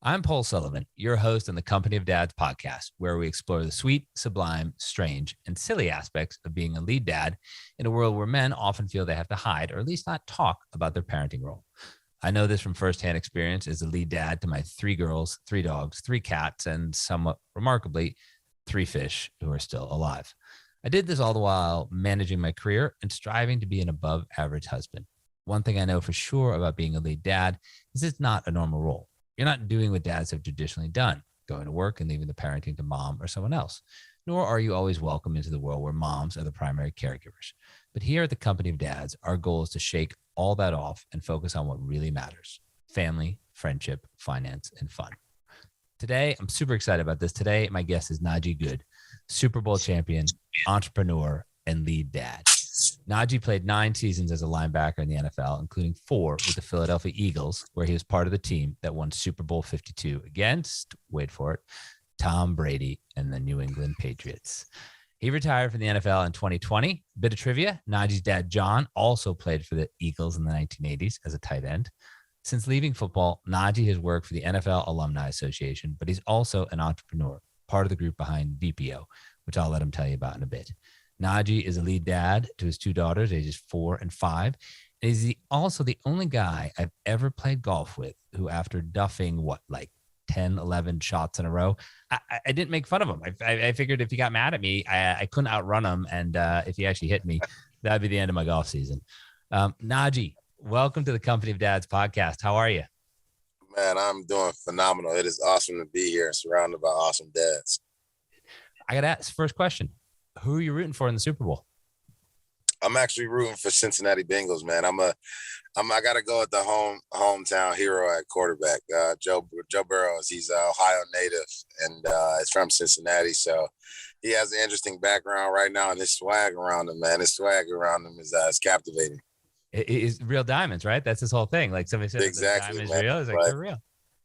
I'm Paul Sullivan, your host on the Company of Dads podcast, where we explore the sweet, sublime, strange, and silly aspects of being a lead dad in a world where men often feel they have to hide or at least not talk about their parenting role. I know this from firsthand experience as a lead dad to my 3 girls, 3 dogs, 3 cats, and somewhat remarkably, 3 fish who are still alive. I did this all the while managing my career and striving to be an above average husband. One thing I know for sure about being a lead dad is it's not a normal role. You're not doing what dads have traditionally done, going to work and leaving the parenting to mom or someone else, nor are you always welcome into the world where moms are the primary caregivers. But here at the Company of Dads, our goal is to shake all that off and focus on what really matters: family, friendship, finance, and fun. Today, I'm super excited about this. Today, my guest is Najee Goode, Super Bowl champion, entrepreneur, and lead dad. Najee played 9 seasons as a linebacker in the NFL, including 4 with the Philadelphia Eagles, where he was part of the team that won Super Bowl LII against, wait for it, Tom Brady and the New England Patriots. He retired from the NFL in 2020. Bit of trivia: Najee's dad, John, also played for the Eagles in the 1980s as a tight end. Since leaving football, Najee has worked for the NFL Alumni Association, but he's also an entrepreneur, part of the group behind Veepio, which I'll let him tell you about in a bit. Najee is a lead dad to his 2 daughters, ages 4 and 5. And he's also the only guy I've ever played golf with who, after duffing, 10, 11 shots in a row, I didn't make fun of him. I figured if he got mad at me, I couldn't outrun him. And if he actually hit me, that'd be the end of my golf season. Najee, welcome to the Company of Dads podcast. How are you? Man, I'm doing phenomenal. It is awesome to be here, surrounded by awesome dads. I got to ask, first question: who are you rooting for in the Super Bowl? I'm actually rooting for Cincinnati Bengals, man. I got to go with the hometown hero at quarterback, Joe Burrows. He's an Ohio native and is from Cincinnati, so he has an interesting background right now, and his swag around him, man. His swag around him is captivating. It is real diamonds, right? That's his whole thing. Like somebody said, exactly, the diamond man. is real. It's like, they're real.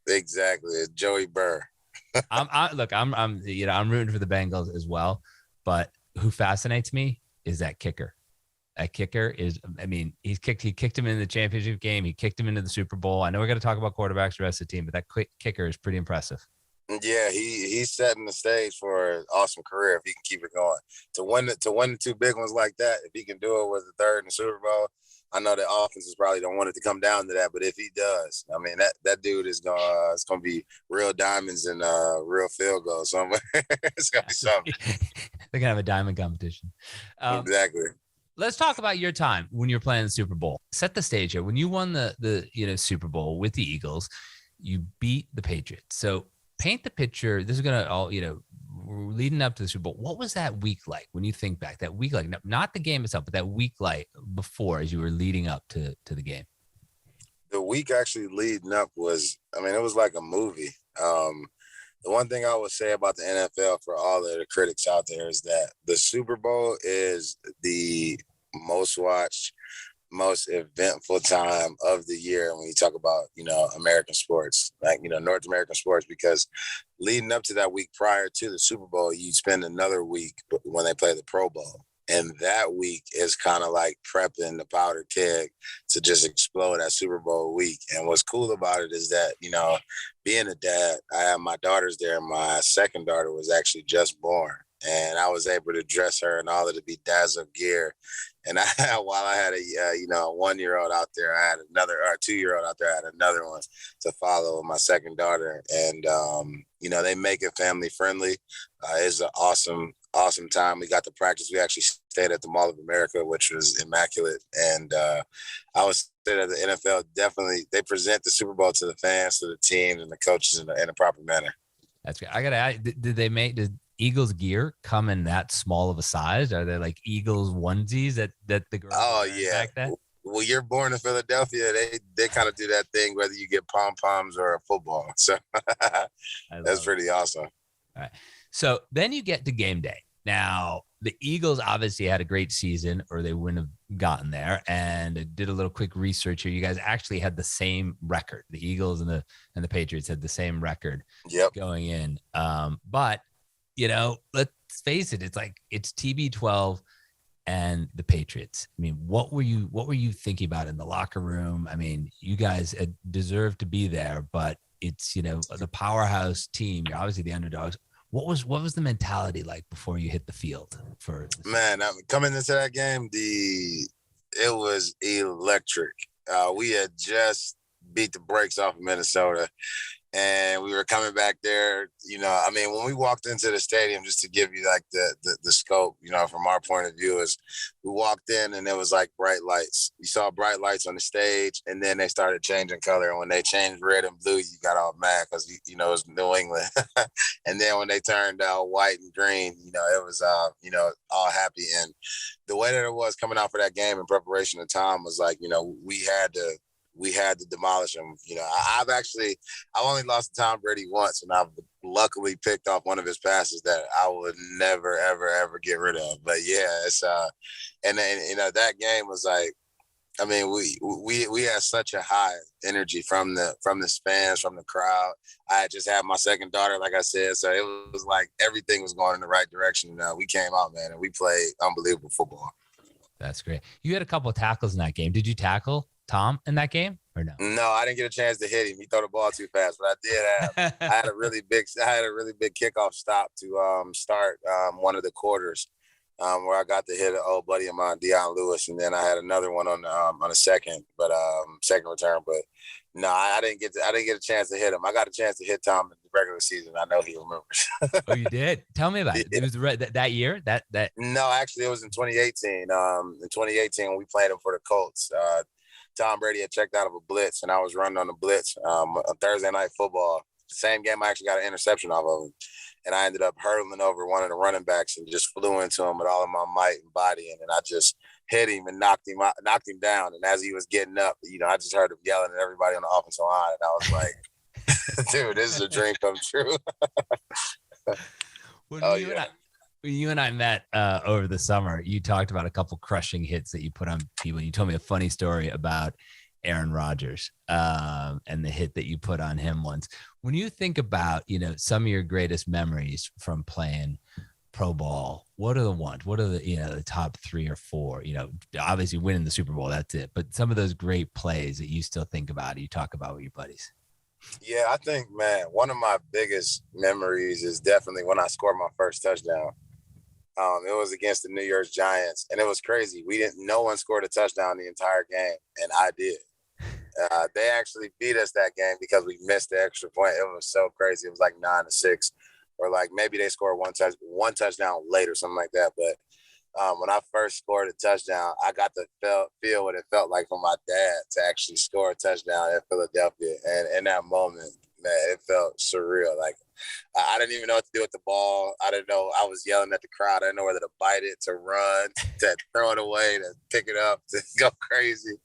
Exactly, it's Joey Burr. I'm rooting for the Bengals as well, but who fascinates me is that kicker. That kicker is, he kicked him in the championship game. He kicked him into the Super Bowl. I know we're going to talk about quarterbacks, the rest of the team, but that quick kicker is pretty impressive. Yeah, he's setting the stage for an awesome career if he can keep it going. To win the 2 big ones like that, if he can do it with the 3rd in the Super Bowl, I know the offenses probably don't want it to come down to that, but if he does, that dude is it's gonna be real diamonds and real field goals somewhere. It's gonna be something. They're gonna have a diamond competition. Exactly. Let's talk about your time when you were playing the Super Bowl. Set the stage here. When you won the Super Bowl with the Eagles, you beat the Patriots. So paint the picture. This is gonna all leading up to the Super Bowl. What was that week like when you think back? That week, like not the game itself, but that week like before, as you were leading up to the game. The week actually leading up was, it was like a movie. The one thing I would say about the NFL for all of the critics out there is that the Super Bowl is the most watched, most eventful time of the year when you talk about, American sports, North American sports, because leading up to that week prior to the Super Bowl, you spend another week when they play the Pro Bowl. And that week is kind of like prepping the powder keg to just explode that Super Bowl week. And what's cool about it is that, being a dad, I have my daughters there. My second daughter was actually just born. And I was able to dress her in all of the bedazzled gear. And while I had a 1-year-old out there, I had another, or a 2-year-old out there, I had another one to follow with my second daughter. And, they make it family friendly. It's an awesome time. We got to practice. We actually stayed at the Mall of America, which was immaculate. And I was saying that the NFL definitely, they present the Super Bowl to the fans, to the team, and the coaches in a proper manner. That's good. I got to ask, did Eagles gear come in that small of a size? Are they like Eagles onesies that the girls back then? Well, you're born in Philadelphia. They kind of do that thing, whether you get pom-poms or a football. So that's pretty awesome. All right. So then you get to game day. Now, the Eagles obviously had a great season or they wouldn't have gotten there. And I did a little quick research here. You guys actually had the same record. The Eagles and the Patriots had the same record going in. But, let's face it, it's TB12 and the Patriots. What were you thinking about in the locker room? You guys deserved to be there, but it's, the powerhouse team. You're obviously the underdogs. What was the mentality like before you hit the field for this? Man, coming into that game, it was electric. We had just beat the brakes off of Minnesota, and we were coming back there. When we walked into the stadium, just to give you like the scope, from our point of view, is we walked in and it was like bright lights. You saw bright lights on the stage, and then they started changing color. And when they changed red and blue, you got all mad because it was New England. And then when they turned white and green, it was all happy. And the way that it was coming out for that game in preparation of Tom was like, we had to demolish him. I've only lost to Tom Brady once, and I've luckily picked off one of his passes that I would never, ever, ever get rid of. But yeah, it's and then that game was like, we had such a high energy from the fans, from the crowd. I had just had my second daughter, like I said, so it was like everything was going in the right direction. We came out, man, and we played unbelievable football. That's great. You had a couple of tackles in that game. Did you tackle Tom in that game or no? No, I didn't get a chance to hit him. He threw the ball too fast, but I did I had a really big kickoff stop to start one of the quarters where I got to hit an old buddy of mine, Deion Lewis, and then I had another one on a second return. But no, I didn't get a chance to hit him. I got a chance to hit Tom in the regular season. I know he remembers. Oh, you did? Tell me about it. Yeah. It was that year. That No, actually, it was in 2018. In 2018, when we played him for the Colts. Tom Brady had checked out of a blitz, and I was running on the blitz on Thursday Night Football. The same game, I actually got an interception off of him, and I ended up hurtling over one of the running backs and just flew into him with all of my might and body, and then I just hit him and knocked him down. And as he was getting up, I just heard him yelling at everybody on the offensive line, and I was like, "Dude, this is a dream come true." When you and I met over the summer, you talked about a couple crushing hits that you put on people. You told me a funny story about Aaron Rodgers and the hit that you put on him once. When you think about, some of your greatest memories from playing pro ball, what are the ones? What are the top 3 or 4? Obviously winning the Super Bowl, that's it. But some of those great plays that you still think about, you talk about with your buddies. Yeah, I think, man, one of my biggest memories is definitely when I scored my first touchdown. It was against the New York Giants, and it was crazy. No one scored a touchdown the entire game, and I did. They actually beat us that game because we missed the extra point. It was so crazy. It was like 9-6, or like maybe they scored one touchdown late or something like that. But when I first scored a touchdown, I got to feel what it felt like for my dad to actually score a touchdown at Philadelphia. And in that moment, man, it felt surreal. Like, I didn't even know what to do with the ball. I didn't know. I was yelling at the crowd. I didn't know whether to bite it, to run, to throw it away, to pick it up, to go crazy.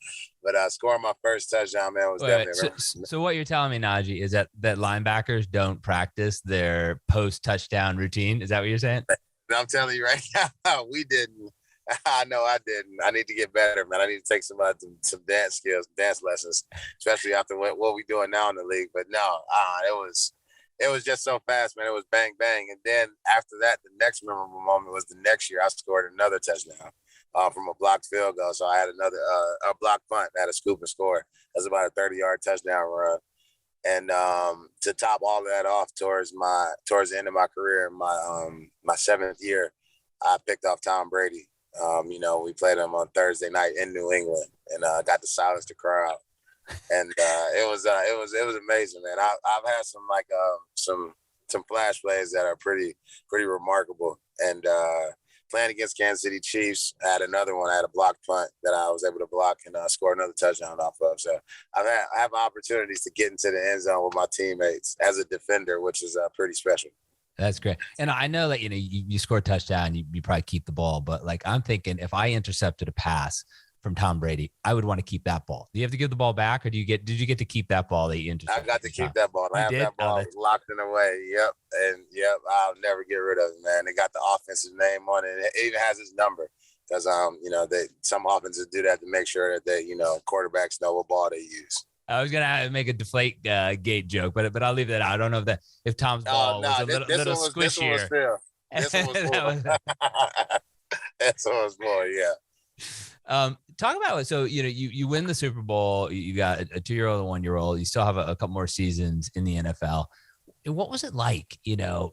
But scoring my first touchdown, man, was definitely. So what you're telling me, Najee, is that linebackers don't practice their post-touchdown routine? Is that what you're saying? And I'm telling you right now, we didn't. I know I didn't. I need to get better, man. I need to take some dance skills, dance lessons, especially after what we're doing now in the league. But no, it was just so fast, man. It was bang, bang. And then after that, the next memorable moment was the next year I scored another touchdown from a blocked field goal. So I had another a blocked punt, I had a scoop and score. That's about a 30-yard touchdown run. And to top all of that off, towards the end of my career, my 7th year, I picked off Tom Brady. We played him on Thursday night in New England, and got to silence the crowd. And it was amazing, man. I've had some flash plays that are pretty remarkable. And playing against Kansas City Chiefs, I had another one. I had a blocked punt that I was able to block and score another touchdown off of. So I have opportunities to get into the end zone with my teammates as a defender, which is pretty special. That's great. And I know that, you score a touchdown, you probably keep the ball, but like, I'm thinking if I intercepted a pass from Tom Brady, I would want to keep that ball. Do you have to give the ball back, or did you get to keep that ball that you intercepted? I got to keep that ball. I have that ball locked in the way. Yep. I'll never get rid of it, man. They got the offensive name on it. It even has his number because, some offenses do that to make sure that they, quarterbacks know what ball they use. I was gonna make a deflate gate joke, but I'll leave that out. I don't know if Tom's ball was a little squishier. This one was more. This one was more, yeah. Talk about it. So, you win the Super Bowl, you got a 2-year-old and 1-year-old, you still have a couple more seasons in the NFL. And what was it like,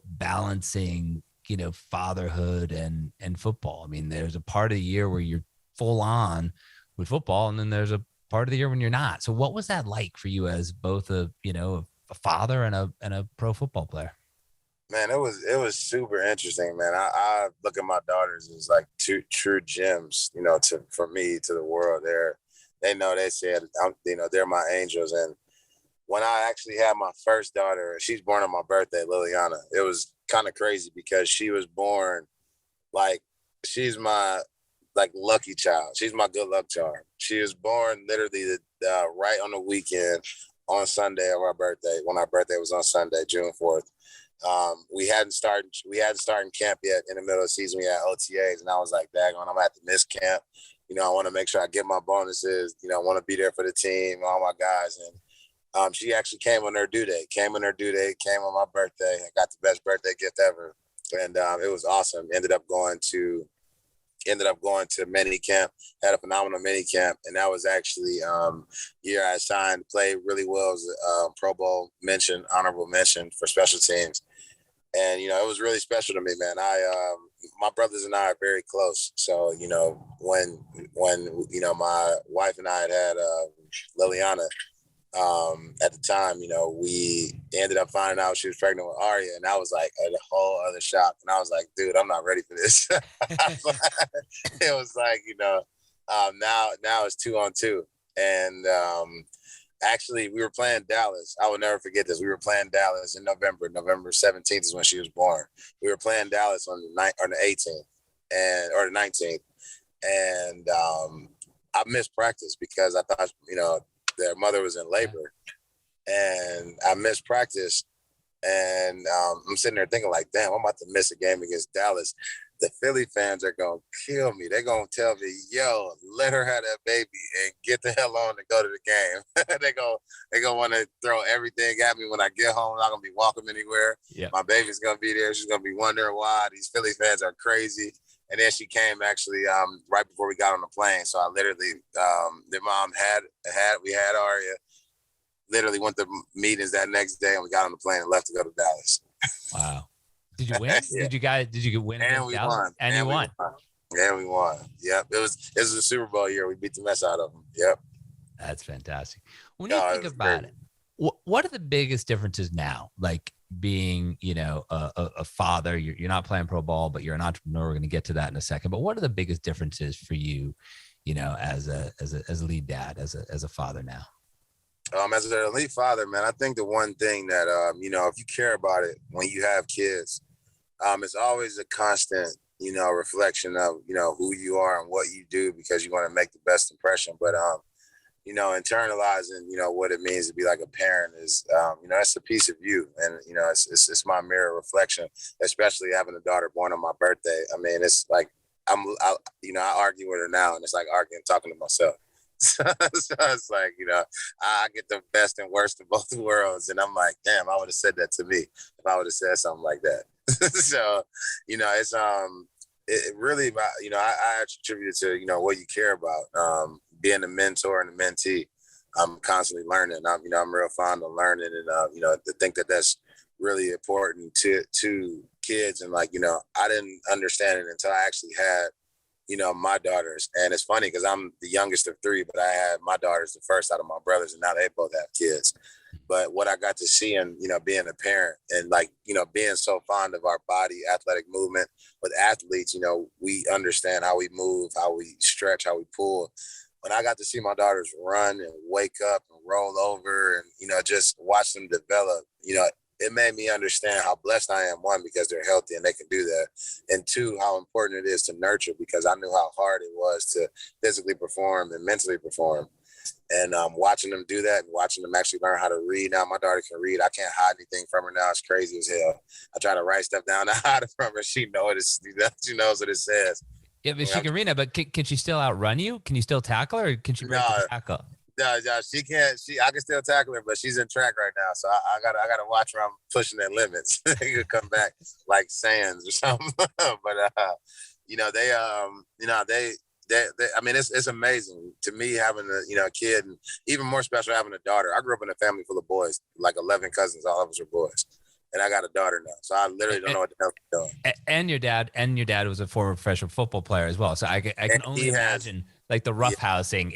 balancing, fatherhood and football? I mean, there's a part of the year where you're full on with football, and then there's a part of the year when you're not. So what was that like for you as both a father and a pro football player? Man, it was super interesting, man. I look at my daughters as like two true gems, for me, to the world. They said, they're my angels. And when I actually had my first daughter, she's born on my birthday, Liliana. It was kind of crazy because she was born like she's my lucky child. She's my good luck charm. She was born literally right on the weekend on Sunday of our birthday, when our birthday was on Sunday, June 4th. We hadn't started camp yet. In the middle of the season, we had OTAs, and I was like, daggone, I'm gonna have to miss camp. I want to make sure I get my bonuses. I want to be there for the team, all my guys. And she actually came on her due date, came on my birthday. I got the best birthday gift ever. And it was awesome. Ended up going to mini camp, had a phenomenal mini camp. And that was actually year I signed, played really well as a Pro Bowl mention, honorable mention for special teams. And, it was really special to me, man. My brothers and I are very close. So, when my wife and I had Liliana, at the time, we ended up finding out she was pregnant with Arya, and that was like a whole other shock. And I was like, dude, I'm not ready for this. It was like, now it's 2-on-2. And actually, we were playing Dallas. I will never forget this. We were playing Dallas in November. November 17th is when she was born. We were playing Dallas on the 18th or the 19th. And I missed practice because I thought, their mother was in labor, and I missed practice. And I'm sitting there thinking like, damn, I'm about to miss a game against Dallas. The Philly fans are going to kill me. They're going to tell me, yo, let her have that baby and get the hell on to go to the game. They're going to want to throw everything at me when I get home. I'm not going to be welcome anywhere. Yeah. My baby's going to be there. She's going to be wondering why these Philly fans are crazy. And then she came actually right before we got on the plane. So I literally, their mom we had Arya, literally went to meetings that next day, and we got on the plane and left to go to Dallas. Wow. Did you win? Yeah. Did you win? And we Dallas? won. And you won. And we won. Yep. It was a Super Bowl year. We beat the mess out of them. Yep. That's fantastic. When you think about it, what are the biggest differences now? Like being, a father, you're not playing pro ball, but you're an entrepreneur. We're going to get to that in a second. But what are the biggest differences for you, as a lead dad, as a father now? As an elite father, man, I think the one thing that, if you care about it when you have kids, it's always a constant, reflection of, who you are and what you do, because you want to make the best impression. But, internalizing, what it means to be like a parent is, that's a piece of you. And, it's my mirror reflection, especially having a daughter born on my birthday. I mean, it's like, I argue with her now, and it's like talking to myself. So it's like, I get the best and worst of both worlds. And I'm like, damn, I would have said that to me if I would have said something like that. So, it's, it really, I attribute it to, what you care about, being a mentor and a mentee. I'm constantly learning. I'm real fond of learning, and, to think that that's really important to kids. And like, I didn't understand it until I actually had, my daughters. And it's funny because I'm the youngest of three, but I had my daughters the first out of my brothers, and now they both have kids. But what I got to see and, being a parent and like, being so fond of our body, athletic movement with athletes, we understand how we move, how we stretch, how we pull. When I got to see my daughters run and wake up and roll over and, just watch them develop, it made me understand how blessed I am, one, because they're healthy and they can do that. And two, how important it is to nurture, because I knew how hard it was to physically perform and mentally perform. And watching them do that and watching them actually learn how to read. Now my daughter can read. I can't hide anything from her now. It's crazy as hell. I try to write stuff down to hide it from her. She knows what it says. Yeah, but she can read it, but can she still outrun you? Can you still tackle her, or can she break the tackle? No, she can't. I can still tackle her, but she's in track right now. So I gotta watch her. I'm pushing their limits. They could come back like sands or something. But they I mean, it's amazing to me having a kid, and even more special having a daughter. I grew up in a family full of boys, like 11 cousins, all of us are boys, and I got a daughter now, so I literally don't know what the hell I'm doing. And your dad was a former professional football player as well, so I can only imagine like the roughhousing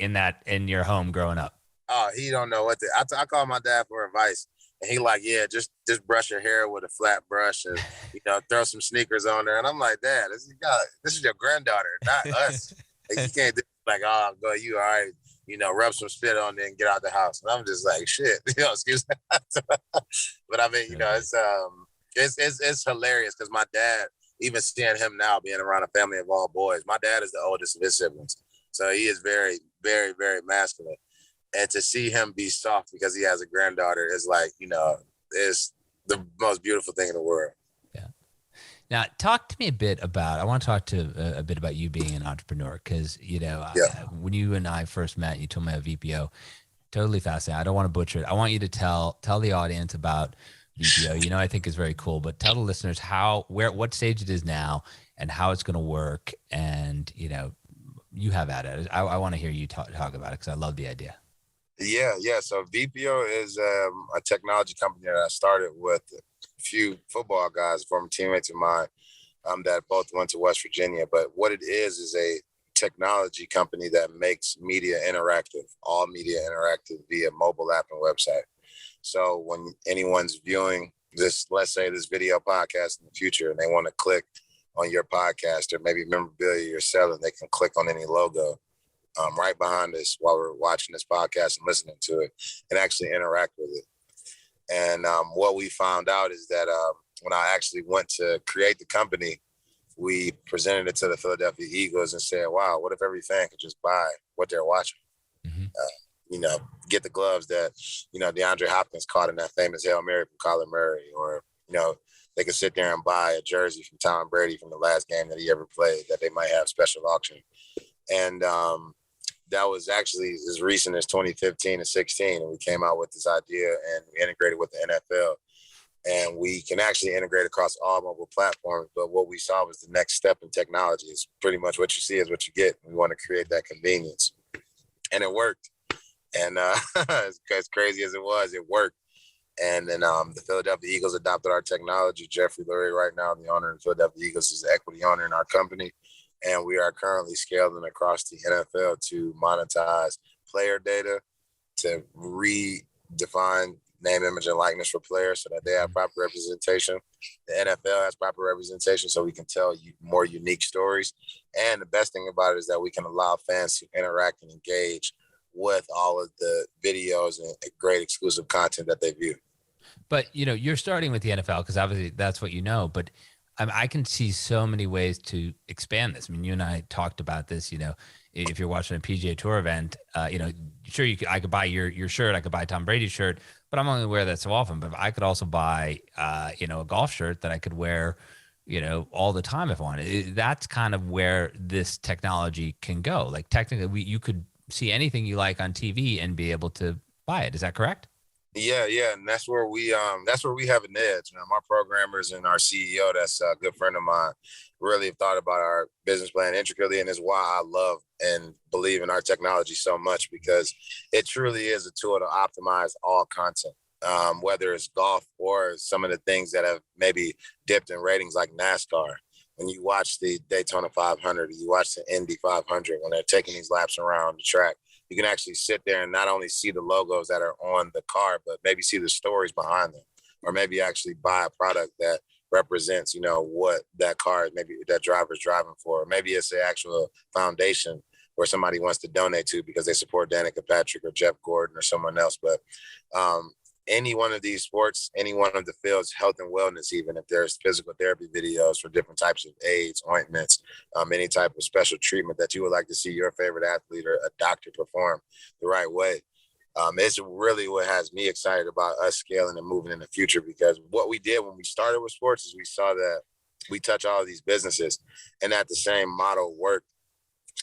in your home growing up. Oh, he don't know what I call my dad for advice. And he like, yeah, just brush your hair with a flat brush and, throw some sneakers on there. And I'm like, Dad, this is your granddaughter, not us. Like, you can't do like, oh, go, you all right, rub some spit on there and get out the house. And I'm just like, shit, excuse me. But I mean, it's hilarious because my dad, even seeing him now being around a family of all boys, my dad is the oldest of his siblings. So he is very, very, very masculine. And to see him be soft because he has a granddaughter is like, it's the most beautiful thing in the world. Yeah. Now, talk to me a bit about, I want to talk to a bit about you being an entrepreneur because, when you and I first met, you told me about Veepio. Totally fascinating. I don't want to butcher it. I want you to tell the audience about Veepio. I think is very cool, but tell the listeners what stage it is now and how it's going to work. And, you have at it. I want to hear you talk about it because I love the idea. Yeah. So Veepio is a technology company that I started with a few football guys, former teammates of mine, that both went to West Virginia. But what it is a technology company that makes media interactive, all media interactive via mobile app and website. So when anyone's viewing this, let's say this video podcast in the future, and they want to click on your podcast or maybe memorabilia you're selling, they can click on any logo right behind us while we're watching this podcast and listening to it and actually interact with it. And what we found out is that when I actually went to create the company, we presented it to the Philadelphia Eagles and said, wow, what if every fan could just buy what they're watching? Mm-hmm. Get the gloves that, DeAndre Hopkins caught in that famous Hail Mary from Kyler Murray, or, they could sit there and buy a jersey from Tom Brady from the last game that he ever played that they might have special auction. And that was actually as recent as 2015 and 16. And we came out with this idea and we integrated with the NFL. And we can actually integrate across all mobile platforms. But what we saw was the next step in technology is pretty much what you see is what you get. We want to create that convenience. And it worked. And as crazy as it was, it worked. And then the Philadelphia Eagles adopted our technology. Jeffrey Lurie, right now, the owner of the Philadelphia Eagles, is the equity owner in our company. And we are currently scaling across the NFL to monetize player data, to redefine name, image, and likeness for players so that they have proper representation. The NFL has proper representation so we can tell you more unique stories. And the best thing about it is that we can allow fans to interact and engage with all of the videos and great exclusive content that they view. But, you're starting with the NFL because obviously that's what but I can see so many ways to expand this. I mean, you and I talked about this, if you're watching a PGA Tour event, sure, I could buy your shirt. I could buy Tom Brady's shirt, but I'm only wear that so often. But I could also buy, a golf shirt that I could wear, all the time if I wanted. That's kind of where this technology can go. Like technically, you could see anything you like on TV and be able to buy it. Is that correct? Yeah, and that's where we have an edge. My programmers and our CEO, that's a good friend of mine, really have thought about our business plan intricately, and it's why I love and believe in our technology so much, because it truly is a tool to optimize all content, whether it's golf or some of the things that have maybe dipped in ratings like NASCAR. When you watch the Daytona 500, you watch the Indy 500, when they're taking these laps around the track, you can actually sit there and not only see the logos that are on the car, but maybe see the stories behind them, or maybe actually buy a product that represents, what that car, maybe that driver's driving for. Or maybe it's the actual foundation where somebody wants to donate to because they support Danica Patrick or Jeff Gordon or someone else. But any one of these sports, any one of the fields, health and wellness, even if there's physical therapy videos for different types of aids, ointments, any type of special treatment that you would like to see your favorite athlete or a doctor perform the right way. It's really what has me excited about us scaling and moving in the future, because what we did when we started with sports is we saw that we touch all of these businesses, and that the same model worked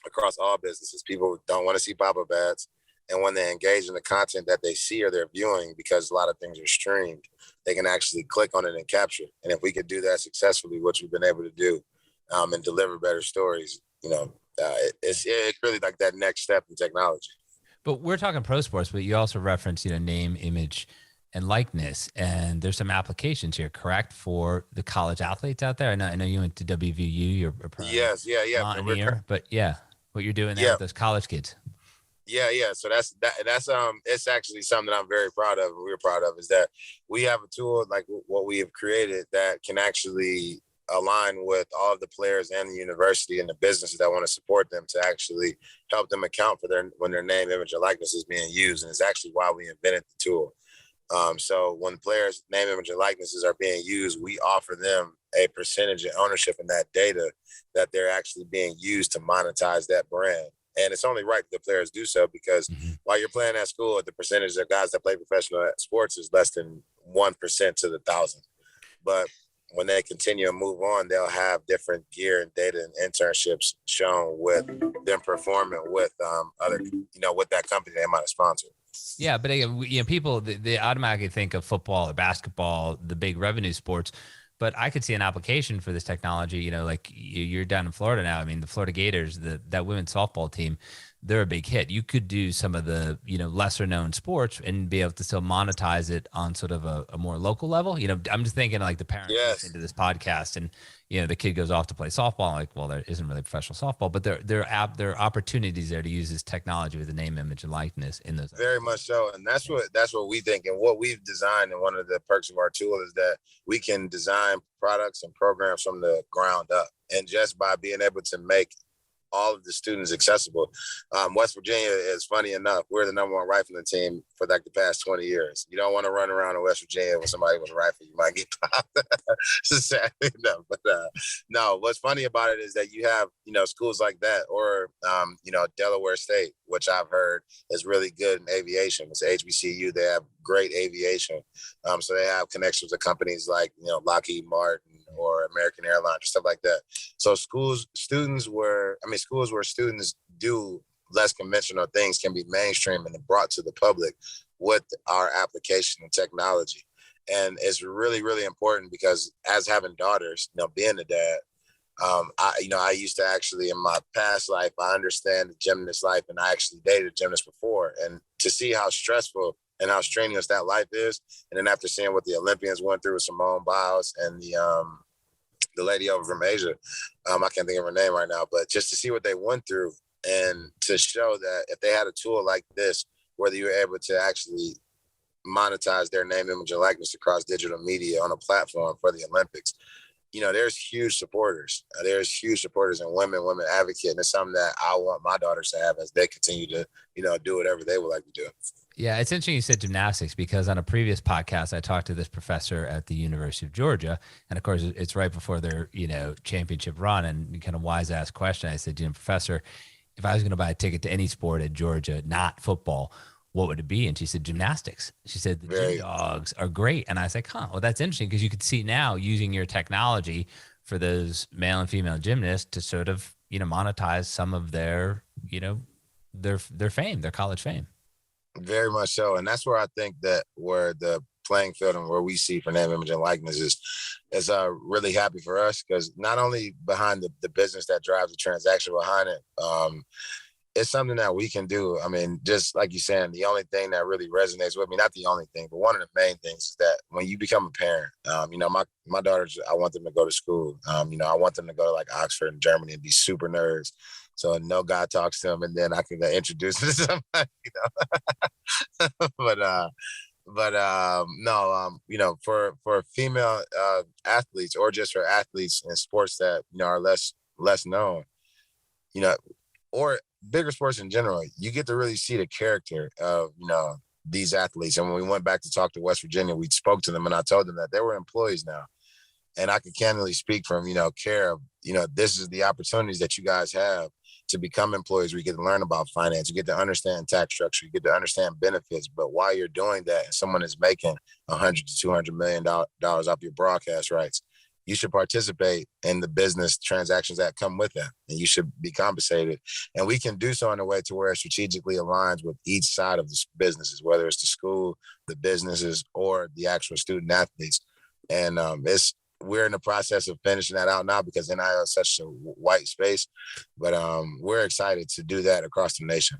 across all businesses. People don't want to see pop-up ads. And when they engage in the content that they see or they're viewing, because a lot of things are streamed, they can actually click on it and capture it. And if we could do that successfully, which we've been able to do, and deliver better stories, it's really like that next step in technology. But we're talking pro sports, but you also reference, name, image, and likeness. And there's some applications here, correct, for the college athletes out there? I know you went to WVU, you're a Yes, yeah. Mountaineer, but yeah, what you're doing there with those college kids. Yeah. So that's it's actually something that I'm very proud of. And we're proud of is that we have a tool like what we have created that can actually align with all of the players and the university and the businesses that want to support them to actually help them account for when their name, image, or likeness is being used. And it's actually why we invented the tool. So when players' name, image, and likenesses are being used, we offer them a percentage of ownership in that data that they're actually being used to monetize that brand. And it's only right that the players do so because while you're playing at school, the percentage of guys that play professional sports is less than 1% to the 1,000. But when they continue and move on, they'll have different gear and data and internships shown with them performing with other, with that company they might have sponsored. Yeah, but again, people they automatically think of football or basketball, the big revenue sports. But I could see an application for this technology. Like you're down in Florida now. I mean, the Florida Gators, that women's softball team, they're a big hit. You could do some of the lesser known sports and be able to still monetize it on sort of a more local level. I'm just thinking like the parents listening to this podcast, and the kid goes off to play softball. Like, well, there isn't really professional softball, but there are opportunities there to use this technology with the name, image, and likeness in those. Very much so, and that's what we think, and what we've designed. And one of the perks of our tool is that we can design products and programs from the ground up, and just by being able to make all of the students accessible. West Virginia is, funny enough, we're the number one rifling team for like the past 20 years. You don't want to run around in West Virginia with somebody with a rifle. You might get popped. Sadly enough. But no, what's funny about it is that you have, schools like that or, Delaware State, which I've heard is really good in aviation. It's HBCU. They have great aviation. So they have connections with companies like, Lockheed Martin or American Airlines or stuff like that. So schools where students do less conventional things can be mainstream and brought to the public with our application and technology. And it's really, really important because as having daughters, being a dad, I used to actually in my past life, I understand the gymnast life, and I actually dated a gymnast before. And to see how stressful and how strenuous that life is, and then after seeing what the Olympians went through with Simone Biles and the lady over from Asia, I can't think of her name right now, but just to see what they went through and to show that if they had a tool like this, whether you were able to actually monetize their name, image, and likeness across digital media on a platform for the Olympics, there's huge supporters. There's huge supporters and women advocate. And it's something that I want my daughters to have as they continue to, do whatever they would like to do. Yeah, it's interesting you said gymnastics because on a previous podcast, I talked to this professor at the University of Georgia. And of course, it's right before their, championship run, and kind of wise ass question. I said, Professor, if I was going to buy a ticket to any sport at Georgia, not football, what would it be? And she said, gymnastics. She said, the gym dogs are great. And I was like, well, that's interesting because you could see now using your technology for those male and female gymnasts to sort of, monetize some of their, their fame, their college fame. Very much so. And that's where I think that where the playing field and where we see for name, image, and likeness is really happy for us because not only behind the business that drives the transaction behind it, it's something that we can do. I mean, just like you're saying, the only thing that really resonates with me, not the only thing, but one of the main things is that when you become a parent, my daughters, I want them to go to school. I want them to go to like Oxford in Germany and be super nerds. So no guy talks to them and then I can introduce them to somebody, for female athletes or just for athletes in sports that, are less known, or bigger sports in general, you get to really see the character of, these athletes. And when we went back to talk to West Virginia, we spoke to them and I told them that they were employees now. And I could candidly speak from, care of, this is the opportunities that you guys have to become employees. We get to learn about finance. You get to understand tax structure. You get to understand benefits. But while you're doing that and someone is making $100 to $200 million off your broadcast rights, you should participate in the business transactions that come with that. And you should be compensated. And we can do so in a way to where it strategically aligns with each side of the businesses, whether it's the school, the businesses, or the actual student athletes. And we're in the process of finishing that out now because NIL is such a white space. But we're excited to do that across the nation.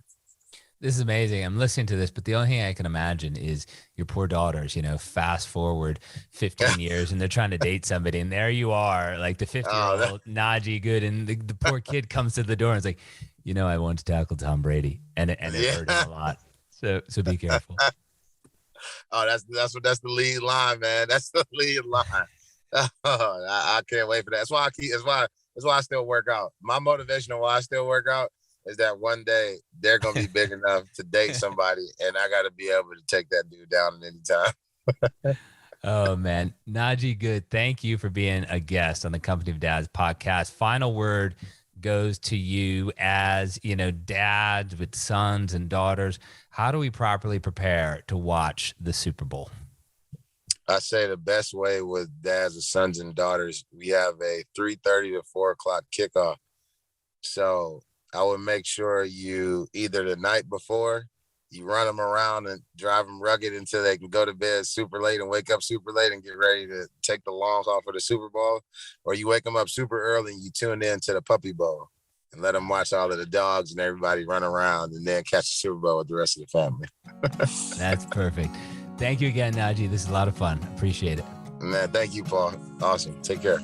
This is amazing. I'm listening to this, but the only thing I can imagine is your poor daughters, fast forward 15 years and they're trying to date somebody. And there you are, like the 50-year-old Najee Goode. And the poor kid comes to the door and is like, I want to tackle Tom Brady. And it hurt him a lot. So be careful. Oh, that's the lead line, man. That's the lead line. I can't wait for that. That's why I still work out. My motivation on why I still work out is that one day they're going to be big enough to date somebody, and I got to be able to take that dude down at any time. Oh, man. Najee Goode, thank you for being a guest on the Company of Dads podcast. Final word goes to you as, dads with sons and daughters. How do we properly prepare to watch the Super Bowl? I say the best way with dads with sons and daughters, we have a 3:30 to 4 o'clock kickoff. So I would make sure you either the night before, you run them around and drive them rugged until they can go to bed super late and wake up super late and get ready to take the long haul for the Super Bowl, or you wake them up super early and you tune in to the Puppy Bowl and let them watch all of the dogs and everybody run around and then catch the Super Bowl with the rest of the family. That's perfect. Thank you again, Najee. This is a lot of fun. Appreciate it. Man, thank you, Paul. Awesome. Take care.